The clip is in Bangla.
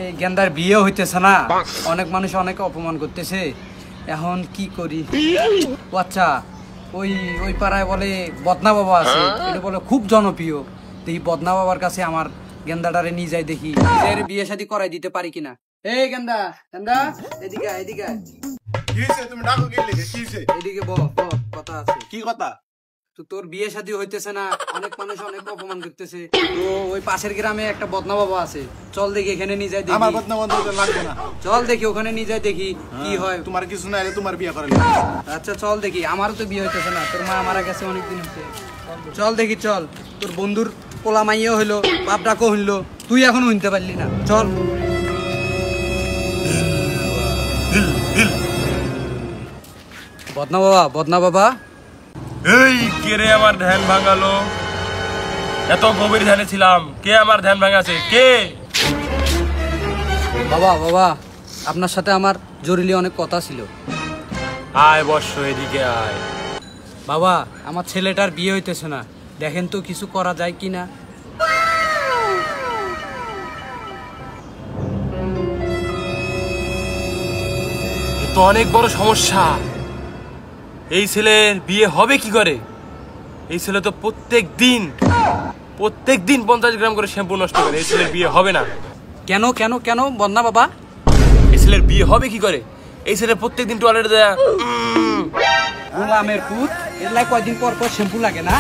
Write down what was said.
এই গেন্দার বিয়ে হইতেছে না, অনেক মানুষ অনেকে অপমান করতেছে, এখন কি করি? আচ্ছা, ওই ওই পাড়ায় বলে বদনা বাবা আছে, এটা বলে খুব জনপ্রিয়। দেখি বদনা বাবার কাছে আমার গেন্দাটারে নিয়ে যাই, দেখি এর বিয়ে শাদী করাই দিতে পারি কিনা। এই গেন্দা গেন্দা, এদিকে এদিকে কি হইছে? তুমি ডাকো কি লিখে? কি হইছে? এদিকে কথা আছে। কি কথা? তো তোর বিয়ে শাদী হইতেছে না, অনেক মানুষ অনেক অপমান করতেছে, তো ওই পাশের গ্রামে একটা বদনা বাবা আছে, চল দেখি এখানে নিয়ে যাই দেখি। আমার বদনা বন্ধ লাগবে না, চল দেখি ওখানে নিয়ে যাই দেখি কি হয়। তোমার কিছু না হলে তোমার বিয়ে করে। আচ্ছা চল দেখি, আমারও তো বিয়ে হইতেছে না, তোর মা মারা গেছে অনেকদিন হচ্ছে। চল দেখি চল, তোর বন্ধুর পোলা মাইও হইলো, বাপ ডাকও হইলো, তুই এখনো শুনতে পারলি না। চল বদনা বাবা, বদনা বাবা। এই কে রে আমার ধ্যান ভাঙালো? এত গভীর ধ্যানে ছিলাম, কে আমার ধ্যান ভাঙাছে? কে? বাবা বাবা, আপনার সাথে আমার জরুরি অনেক কথা ছিল। আয় বর্ষ, এদিকে আয়। বাবা, আমার ছেলেটার বিয়ে হইতেছে না, দেখেন তো কিছু করা যায় কিনা। এ তো অনেক বড় সমস্যা। এই ছেলের বিয়ে হবে কি করে? এই ছেলে তো প্রত্যেক দিন 50 গ্রাম করে শ্যাম্পু নষ্ট করে। এই ছেলের বিয়ে হবে না। কেন কেন কেন বদনা বাবা? এই ছেলের বিয়ে হবে কি করে? এই ছেলে প্রত্যেকদিন টয়লেটে দেয়া। গোলামের পুত, এর লাই কয়দিন পর পর শ্যাম্পু লাগে না?